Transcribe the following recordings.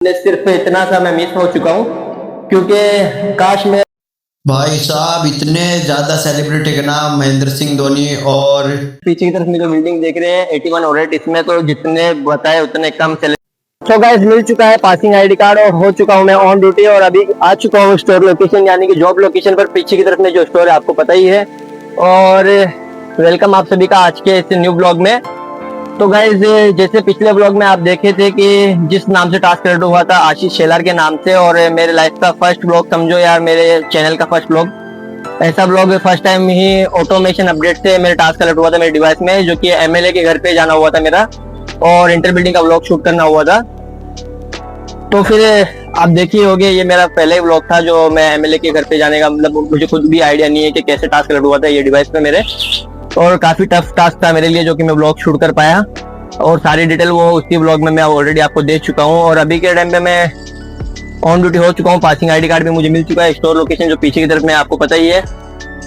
सिर्फ इतना सा मैं मिस हो चुका हूँ क्योंकि काश मैं भाई साहब इतने ज्यादा सेलिब्रिटी के नाम महेंद्र सिंह धोनी और पीछे की तरफ में जो बिल्डिंग देख रहे हैं 81 और 8 इसमें तो जितने बताए उतने कम चले। तो गाइस मिल चुका है पासिंग आईडी कार्ड और हो चुका हूँ मैं ऑन ड्यूटी और अभी आ चुका हूँ स्टोर लोकेशन यानी कि जॉब लोकेशन पर। पीछे की तरफ में जो स्टोर है आपको पता ही है। और वेलकम आप सभी का आज के इस न्यू ब्लॉग में। तो गाइज जैसे पिछले ब्लॉग में आप देखे थे कि जिस नाम से टास्क रेड हुआ था आशीष शेलार के नाम से, और मेरे लाइफ का फर्स्ट ब्लॉग समझो यार, मेरे चैनल का फर्स्ट ब्लॉग, ऐसा ब्लॉग फर्स्ट टाइम ही ऑटोमेशन अपडेट से मेरे टास्क अलर्ट हुआ था मेरे डिवाइस में, जो कि एमएलए के घर पे जाना हुआ था मेरा और इंटर बिल्डिंग का ब्लॉग शूट करना हुआ था। तो फिर आप देखिए होगे ये मेरा पहले ही ब्लॉग था जो मैं एमएलए के घर पे जाने का, मतलब मुझे खुद भी आइडिया नहीं है कि कैसे टास्क अलर्ट हुआ था ये डिवाइस पे मेरे, और काफी टफ टास्क था मेरे लिए जो कि मैं ब्लॉग शूट कर पाया। और सारी डिटेल वो उसी ब्लॉग में मैं ऑलरेडी आपको दे चुका हूँ। और अभी के टाइम पे मैं ऑन ड्यूटी हो चुका हूँ, पासिंग आईडी कार्ड भी मुझे मिल चुका है, स्टोर लोकेशन जो पीछे की तरफ में आपको पता ही है।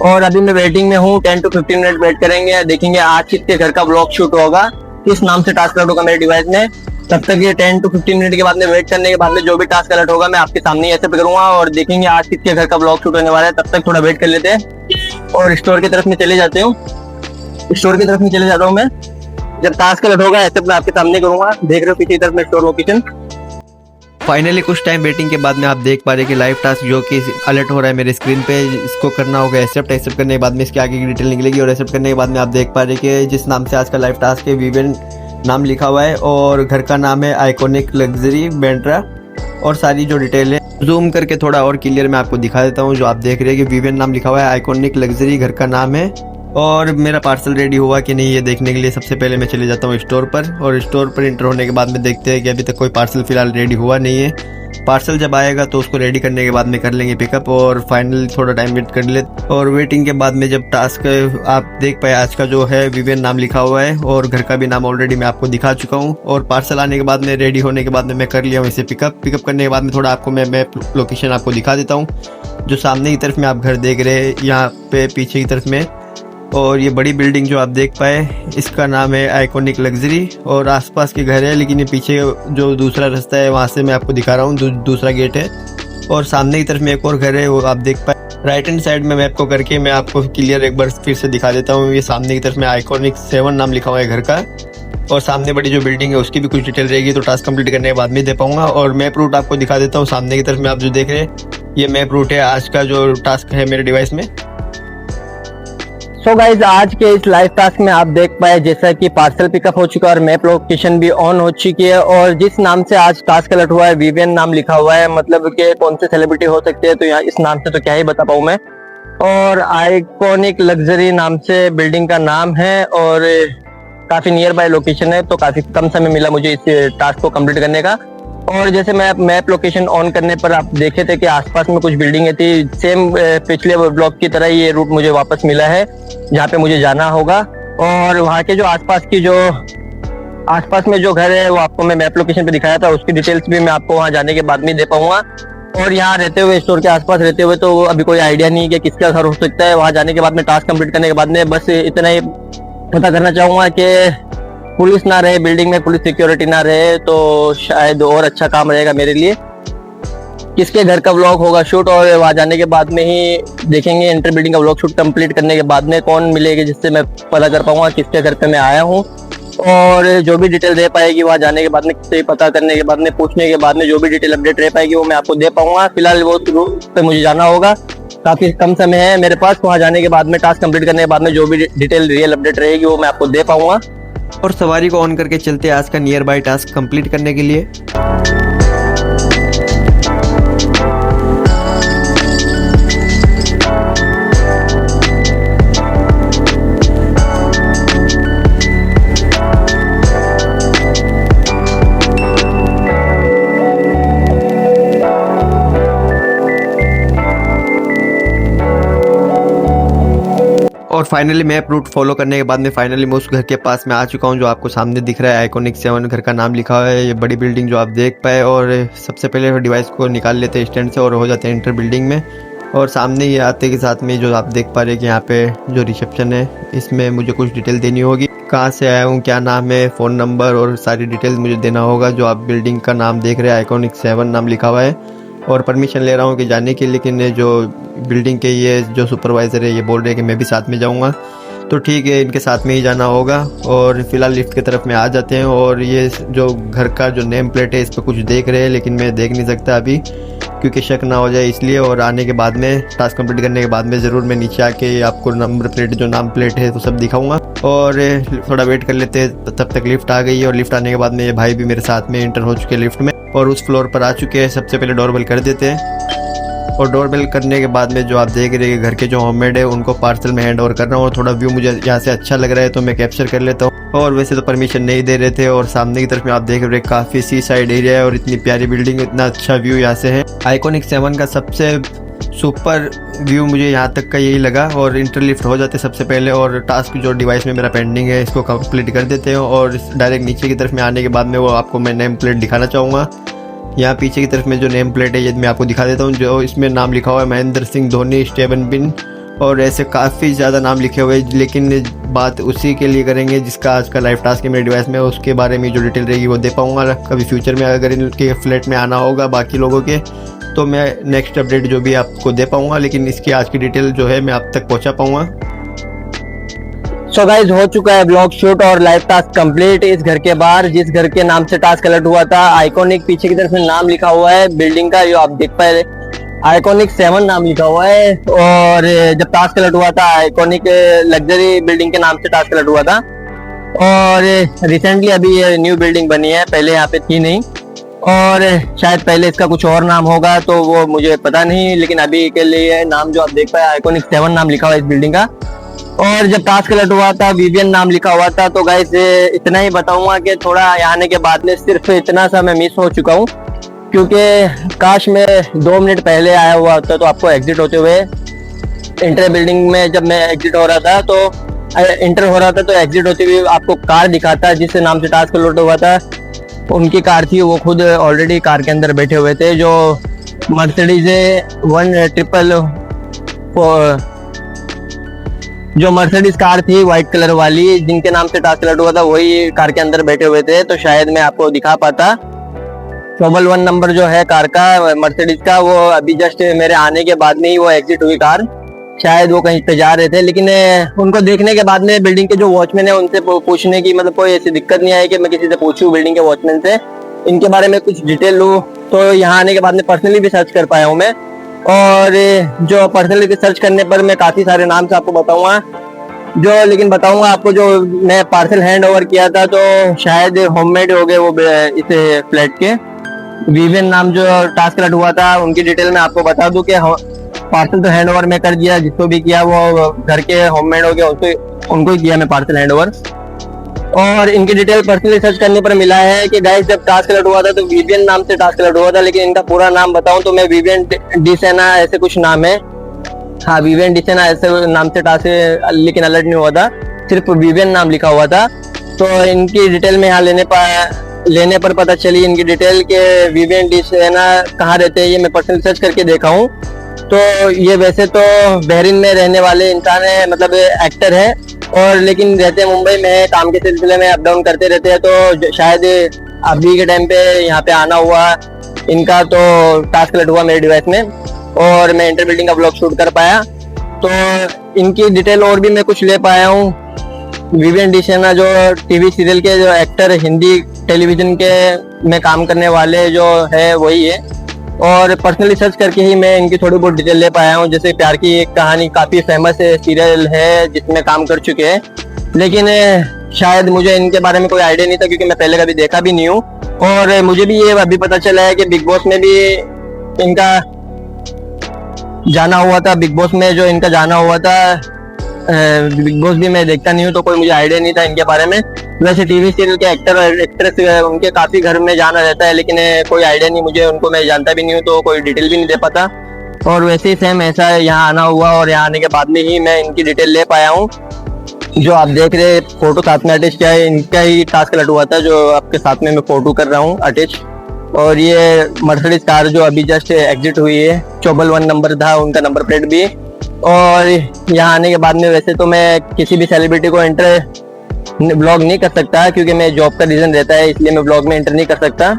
और अभी मैं वेटिंग में हूँ, 10 to 15 मिनट वेट करेंगे, देखेंगे आज किसके घर का ब्लॉग शूट होगा, किस नाम से टास्क अलर्ट होगा मेरे डिवाइस में। तब तक ये 10 to 15 मिनट के बाद में वेट करने के बाद में जो भी टास्क अलर्ट होगा मैं आपके सामने ही एक्सेप्ट करूंगा और देखेंगे आज किसके घर का ब्लॉग शूट होने वाला है। तब तक थोड़ा वेट कर लेते हैं और स्टोर की तरफ में चले जाते हूँ। स्टोर की तरफ में चले जाता हूँ मैं, जब टास्क अलर्ट होगा ऐसे मैं आपके सामने करूंगा। देख रहे हो पीछे की तरफ में स्टोर लोकेशन। फाइनली कुछ टाइम वेटिंग के बाद में आप देख पा रहे हैं कि लाइव टास्क जो कि अलर्ट हो रहा है मेरे स्क्रीन पे, इसको करना होगा एक्सेप्ट करने के बाद में इसके आगे की डिटेल निकलेगी। और एक्सेप्ट करने के बाद में आप देख पा रहे हैं कि जिस नाम से आज का लाइव टास्क है विवेन नाम लिखा हुआ है और घर का नाम है आइकॉनिक लग्जरी बैंड्रा, और सारी जो डिटेल है जूम करके थोड़ा और क्लियर मैं आपको दिखा देता हूँ। जो आप देख रहे हैं कि विवेन नाम लिखा हुआ है, आइकॉनिक लग्जरी घर का नाम है। और मेरा पार्सल रेडी हुआ कि नहीं ये देखने के लिए सबसे पहले मैं चले जाता हूँ स्टोर पर, और स्टोर पर इंटर होने के बाद में देखते हैं कि अभी तक कोई पार्सल फिलहाल रेडी हुआ नहीं है। पार्सल जब आएगा तो उसको रेडी करने के बाद में कर लेंगे पिकअप, और फाइनल थोड़ा टाइम वेट कर ले। और वेटिंग के बाद में जब टास्क आप देख पाए आज का जो है विवेन नाम लिखा हुआ है और घर का भी नाम ऑलरेडी मैं आपको दिखा चुका हूँ। और पार्सल आने के बाद में रेडी होने के बाद में मैं कर लिया हूँ इसे पिकअप करने के बाद में थोड़ा आपको मैं मैप लोकेशन आपको दिखा देता हूँ। जो सामने की तरफ में आप घर देख रहे हैं यहाँ पे पीछे की तरफ में, और ये बड़ी बिल्डिंग जो आप देख पाए इसका नाम है आइकॉनिक लग्जरी, और आसपास के घर है, लेकिन ये पीछे जो दूसरा रास्ता है वहाँ से मैं आपको दिखा रहा हूँ, दूसरा गेट है। और सामने की तरफ में एक और घर है वो आप देख पाए। राइट हैंड साइड में मैप को करके मैं आपको क्लियर एक बार फिर से दिखा देता हूँ। ये सामने की तरफ में आइकॉनिक 7 नाम लिखा हुआ है घर का, और सामने बड़ी जो बिल्डिंग है उसकी भी कुछ डिटेल रहेगी, तो टास्क कंप्लीट करने के बाद में दे पाऊंगा। और मैप रूट आपको दिखा देता हूँ। सामने की तरफ में आप जो देख रहे हैं ये मैप रूट है आज का जो टास्क है मेरे डिवाइस में। सो गाइज आज के इस लाइव टास्क में आप देख पाए जैसा कि पार्सल पिकअप हो चुका है और मैप लोकेशन भी ऑन हो चुकी है। और जिस नाम से आज टास्क अलर्ट हुआ है विवियन नाम लिखा हुआ है, मतलब कि कौन से सेलिब्रिटी हो सकते हैं तो यहाँ इस नाम से तो क्या ही बता पाऊँ मैं। और आइकॉनिक लग्जरी नाम से बिल्डिंग का नाम है और काफी नियर बाय लोकेशन है, तो काफी कम समय मिला मुझे इस टास्क को कंप्लीट करने का। और जैसे मैं मैप लोकेशन ऑन करने पर आप देखे थे कि आसपास में कुछ बिल्डिंगें थी, सेम पिछले ब्लॉक की तरह ये रूट मुझे वापस मिला है जहाँ पे मुझे जाना होगा। और वहाँ के जो आसपास में जो घर है वो आपको मैं मैप लोकेशन पे दिखाया था, उसकी डिटेल्स भी मैं आपको वहाँ जाने के बाद में दे पाऊंगा। और यहाँ रहते हुए स्टोर के आसपास रहते हुए तो अभी कोई आइडिया नहीं कि किसका घर हो सकता है। वहाँ जाने के बाद में टास्क कंप्लीट करने के बाद में बस इतना ही पता करना चाहूंगा कि पुलिस ना रहे बिल्डिंग में, पुलिस सिक्योरिटी ना रहे तो शायद और अच्छा काम रहेगा मेरे लिए। किसके घर का व्लॉग होगा शूट, और वहाँ जाने के बाद में ही देखेंगे इंटर बिल्डिंग का व्लॉग शूट कंप्लीट करने के बाद में कौन मिलेगी जिससे मैं पता कर पाऊंगा किसके घर पे मैं आया हूँ। और जो भी डिटेल रह पाएगी वहाँ जाने के बाद में, किससे पता करने के बाद में, पूछने के बाद में जो भी डिटेल अपडेट रह पाएगी वो मैं आपको दे पाऊंगा। फिलहाल वो रूट पे मुझे जाना होगा, काफी कम समय है मेरे पास। वहाँ जाने के बाद में टास्क कंप्लीट करने के बाद में जो भी डिटेल रियल अपडेट रहेगी वो मैं आपको दे पाऊंगा। और सवारी को ऑन करके चलते आज का नियर बाय टास्क कंप्लीट करने के लिए। और फाइनली मैप रूट फॉलो करने के बाद में फाइनली मैं उस घर के पास में आ चुका हूँ जो आपको सामने दिख रहा है, आइकॉनिक 7 घर का नाम लिखा हुआ है। ये बड़ी बिल्डिंग जो आप देख पाए, और सबसे पहले डिवाइस को निकाल लेते हैं स्टैंड से और हो जाते हैं इंटर बिल्डिंग में। और सामने ये आते के साथ में जो आप देख पा रहे हैं कि यहाँ पे जो रिसेप्शन है इसमें मुझे कुछ डिटेल देनी होगी। कहाँ से आया हूँ, क्या नाम है, फ़ोन नंबर और सारी डिटेल्स मुझे देना होगा। जो आप बिल्डिंग का नाम देख रहे हैं आइकॉनिक 7 नाम लिखा हुआ है, और परमिशन ले रहा हूँ कि जाने की, लेकिन जो बिल्डिंग के ये जो सुपरवाइज़र है ये बोल रहे हैं कि मैं भी साथ में जाऊँगा, तो ठीक है इनके साथ में ही जाना होगा। और फिलहाल लिफ्ट की तरफ में आ जाते हैं। और ये जो घर का जो नेम प्लेट है इस पर कुछ देख रहे हैं, लेकिन मैं देख नहीं सकता अभी क्योंकि शक ना हो जाए इसलिए। और आने के बाद में टास्क कंप्लीट करने के बाद में ज़रूर मैं नीचे आके आपको नंबर प्लेट जो नाम प्लेट है तो सब दिखाऊंगा। और थोड़ा वेट कर लेते हैं, तब तक लिफ्ट आ गई है। और लिफ्ट आने के बाद में ये भाई भी मेरे साथ में एंटर हो चुके हैं लिफ्ट में और उस फ्लोर पर आ चुके हैं। सबसे पहले डोरबेल कर देते हैं, और डोरबेल करने के बाद में जो आप देख रहे हैं घर के जो होममेड है उनको पार्सल में हैंड ओवर कर रहा हूँ। और थोड़ा व्यू मुझे यहाँ से अच्छा लग रहा है तो मैं कैप्चर कर लेता हूँ। और वैसे तो परमिशन नहीं दे रहे थे। और सामने की तरफ में आप देख रहे हैं काफ़ी सी साइड एरिया है और इतनी प्यारी बिल्डिंग, इतना अच्छा व्यू यहाँ से है। आइकॉनिक 7 का सबसे सुपर व्यू मुझे यहाँ तक का यही लगा। और इंटर लिफ्ट हो जाते सबसे पहले, और टास्क जो डिवाइस में मेरा पेंडिंग है इसको कंप्लीट कर देते हैं। और डायरेक्ट नीचे की तरफ में आने के बाद में वो आपको मैं नेम प्लेट दिखाना चाहूँगा। यहाँ पीछे की तरफ में जो नेम प्लेट है ये मैं आपको दिखा देता हूँ। जो इसमें नाम लिखा हुआ है महेंद्र सिंह धोनी, स्टेवन बिन, और ऐसे काफ़ी ज़्यादा नाम लिखे हुए हैं। लेकिन बात उसी के लिए करेंगे जिसका आज का लाइव टास्क है मेरे डिवाइस में, उसके बारे में जो डिटेल रहेगी वो दे पाऊँगा। कभी फ्यूचर में अगर इनके फ्लैट में आना होगा बाकी लोगों के तो मैं नेक्स्ट अपडेट जो भी आपको दे पाऊँगा, लेकिन इसकी आज की डिटेल जो है मैं आप तक पहुँचा पाऊँगा। सो गाइज हो चुका है ब्लॉग शूट और लाइव टास्क कंप्लीट। इस घर के बाहर जिस घर के नाम से टास्क अलर्ट हुआ था, आइकॉनिक पीछे की तरफ में नाम लिखा हुआ है बिल्डिंग का, जो आप देख पाए आइकॉनिक 7 नाम लिखा हुआ है। और जब टास्क अलर्ट हुआ था आइकॉनिक लग्जरी बिल्डिंग के नाम से टास्क अलर्ट हुआ था। और रिसेंटली अभी ये न्यू बिल्डिंग बनी है, पहले यहाँ पे थी नहीं, और शायद पहले इसका कुछ और नाम होगा तो वो मुझे पता नहीं, लेकिन अभी के लिए नाम जो आप देख पाए आइकॉनिक 7 नाम लिखा हुआ है इस बिल्डिंग का। और जब टास्क अलर्ट हुआ था विवियन नाम लिखा हुआ था। तो गाइस इतना ही बताऊंगा कि थोड़ा यहाँ आने के बाद में सिर्फ इतना सा मैं मिस हो चुका हूँ, क्योंकि काश मैं 2 मिनट पहले आया हुआ होता तो आपको एग्जिट होते हुए इंटर बिल्डिंग में जब मैं एग्जिट हो रहा था तो इंटर हो रहा था तो एग्जिट होते हुए आपको कार दिखाता जिस नाम से टास्क अलर्ट हुआ था। उनकी कार थी, वो खुद ऑलरेडी कार के अंदर बैठे हुए थे, जो मर्सिडीज 1 जो मर्सिडीज कार थी व्हाइट कलर वाली जिनके नाम से टास्क अलर्ट हुआ था वही कार के अंदर बैठे हुए थे। तो शायद मैं आपको दिखा पाता। 1 नंबर जो है कार का मर्सिडीज का, वो अभी जस्ट मेरे आने के बाद में ही वो एग्जिट हुई कार। शायद वो कहीं पे जा रहे थे, लेकिन उनको देखने के बाद में बिल्डिंग के जो वॉचमैन है उनसे पूछने की मतलब कोई ऐसी दिक्कत नहीं आई कि मैं किसी से पूछूं बिल्डिंग के वॉचमैन से इनके बारे में कुछ डिटेल लूं। तो यहाँ आने के बाद में पर्सनली भी सर्च कर पाया हूँ मैं। और जो पर्सनली सर्च करने पर मैं काफी सारे नाम से आपको बताऊंगा, जो लेकिन बताऊंगा आपको जो मैं पार्सल हैंड ओवर किया था तो शायद होममेड हो गए वो इस फ्लैट के। विवियन नाम जो टास्क अलर्ट हुआ था उनकी डिटेल मैं आपको बता दूं कि पार्सल तो हैंड ओवर मैं कर दिया, जिसको भी किया वो घर के होममेड हो गया, उनको ही किया मैं पार्सल हैंड ओवर। और इनकी डिटेल पर्सनली सर्च करने पर मिला है कि गाइस जब टास्क अलर्ट हुआ था तो विवियन नाम से टास्क अलर्ट हुआ था, लेकिन इनका पूरा नाम बताऊं तो मैं विवियन डिसेना ऐसे कुछ नाम है। हाँ, विवियन डिसेना ऐसे नाम से टास्क लेकिन अलर्ट नहीं हुआ था, सिर्फ विवियन नाम लिखा हुआ था। तो इनकी डिटेल में यहाँ लेने पर पता चली इनकी डिटेल के विवियन डिसेना कहाँ रहते हैं, ये मैं पर्सनली सर्च करके देखा हूँ। तो ये वैसे तो बहरीन में रहने वाले इंसान है, मतलब एक्टर है, और लेकिन रहते मुंबई में, काम के सिलसिले में अप डाउन करते रहते हैं। तो शायद अभी के टाइम पे यहाँ पे आना हुआ इनका, तो टास्क अलर्ट हुआ मेरे डिवाइस में और मैं इंटर बिल्डिंग का ब्लॉग शूट कर पाया। तो इनकी डिटेल और भी मैं कुछ ले पाया हूँ। विवियन डिसेना जो टीवी सीरियल के जो एक्टर, हिंदी टेलीविजन के में काम करने वाले जो है वही है। और पर्सनली सर्च करके ही मैं इनकी थोड़ी बहुत डिटेल ले पाया हूँ। जैसे प्यार की एक कहानी काफी फेमस सीरियल है जिसमें काम कर चुके हैं, लेकिन शायद मुझे इनके बारे में कोई आइडिया नहीं था क्योंकि मैं पहले कभी देखा भी नहीं हूँ। और मुझे भी ये अभी पता चला है कि बिग बॉस में भी इनका जाना हुआ था। बिग बॉस में जो इनका जाना हुआ था, बिग बॉस भी मैं देखता नहीं हूँ तो कोई मुझे आइडिया नहीं था इनके बारे में। वैसे टीवी सीरियल के एक्टर और एक्ट्रेस उनके काफी घर में जाना रहता है, लेकिन कोई आइडिया नहीं मुझे, उनको मैं जानता भी नहीं हूँ तो कोई डिटेल भी नहीं दे पाता। और वैसे ही सेम ऐसा यहाँ आना हुआ और यहाँ आने के बाद में ही मैं इनकी डिटेल ले पाया हूँ। जो आप देख रहे फोटो साथ में अटैच किया है, इनका ही टास्क अलर्ट हुआ था जो आपके साथ में मैं फोटो कर रहा हूँ अटैच। और ये मर्सिडीज कार जो अभी जस्ट एग्जिट हुई है, 1 नंबर था उनका नंबर प्लेट भी। और यहाँ आने के बाद में वैसे तो मैं किसी भी सेलिब्रिटी को एंटर ब्लॉग नहीं कर सकता, क्योंकि मैं जॉब का रीजन रहता है, इसलिए मैं ब्लॉग में एंटर नहीं कर सकता।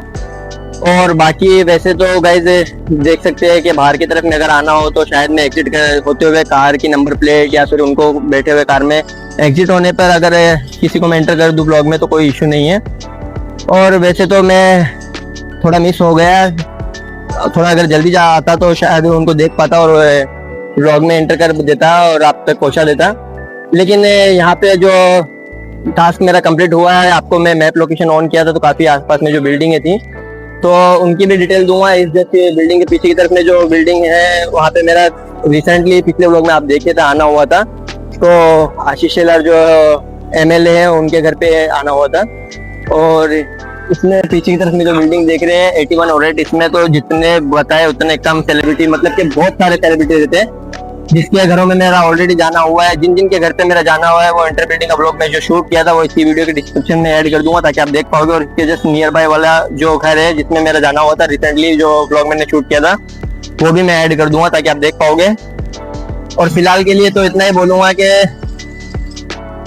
और बाकी वैसे तो गाइज देख सकते हैं कि बाहर की तरफ में अगर आना हो तो शायद मैं एग्जिट होते हुए कार की नंबर प्लेट या फिर उनको बैठे हुए कार में एग्जिट होने पर अगर किसी को मैं एंटर कर दूं ब्लॉग में तो कोई इशू नहीं है। और वैसे तो मैं थोड़ा मिस हो गया, थोड़ा अगर जल्दी जा आता तो शायद उनको देख पाता और ब्लॉग में एंटर कर देता और आप तक पहुंचा देता। लेकिन यहाँ पे जो टास्क मेरा कंप्लीट हुआ है, आपको मैं मैप लोकेशन ऑन किया था तो काफी आसपास में जो बिल्डिंगें थी तो उनकी भी डिटेल दूंगा। इस जैसे बिल्डिंग के पीछे की तरफ में जो बिल्डिंग है वहाँ पे मेरा रिसेंटली पिछले व्लॉग में आप देखे थे आना हुआ था, तो आशीष शेलार जो MLA है उनके घर पे आना हुआ था। और इसमें पीछे की तरफ में जो बिल्डिंग देख रहे हैं 81 ओरेट, इसमें तो जितने बताए उतने कम सेलिब्रिटी, मतलब कि बहुत सारे सेलिब्रिटी रहते हैं जिसके घरों में मेरा ऑलरेडी जाना हुआ है। जिन जिन के घर पे मेरा जाना हुआ है वो इंटर बिल्डिंग का ब्लॉग में जो शूट किया था वो इसी वीडियो के डिस्क्रिप्शन में ऐड कर दूंगा ताकि आप देख पाओगे। और इसके जस्ट नियर बाय वाला जो घर है जिसमें मेरा जाना हुआ था रिसेंटली, जो ब्लॉग मैंने शूट किया था वो भी मैं ऐड कर दूंगा ताकि आप देख पाओगे। और फिलहाल के लिए तो इतना ही बोलूंगा कि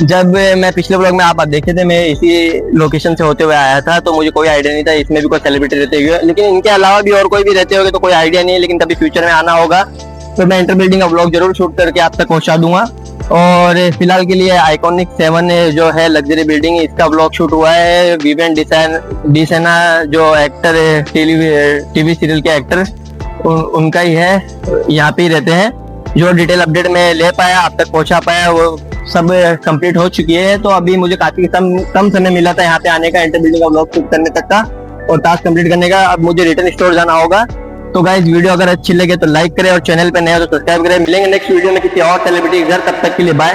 जब मैं पिछले ब्लॉग में आप देखे थे मैं इसी लोकेशन से होते हुए आया था तो मुझे कोई आइडिया नहीं था इसमें भी कोई सेलिब्रिटी रहते हुए, लेकिन इनके अलावा भी और कोई भी रहते होंगे तो कोई आइडिया नहीं है। लेकिन कभी फ्यूचर में आना होगा तो मैं इंटर बिल्डिंग का ब्लॉग जरूर शूट करके आप तक पहुंचा दूंगा। और फिलहाल के लिए आइकॉनिक 7 जो है लग्जरी बिल्डिंग, इसका ब्लॉग शूट हुआ है विवेन डिसेना जो एक्टर है, टीवी सीरियल के एक्टर, उनका ही है, यहाँ पे ही रहते हैं। जो डिटेल अपडेट मैं ले पाया आप तक पहुंचा पाया वो सब कंप्लीट हो चुकी है। तो अभी मुझे काफी कम समय मिला था यहाँ पे आने का, इंटर बिल्डिंग का ब्लॉग शूट करने तक का और टास्क कंप्लीट करने का। अब मुझे रिटर्न स्टोर जाना होगा। तो गाइस वीडियो अगर अच्छी लगे तो लाइक करें और चैनल पे नए हो तो सब्सक्राइब करें। मिलेंगे नेक्स्ट वीडियो में किसी और सेलिब्रिटी के घर, तब तक के लिए बाय।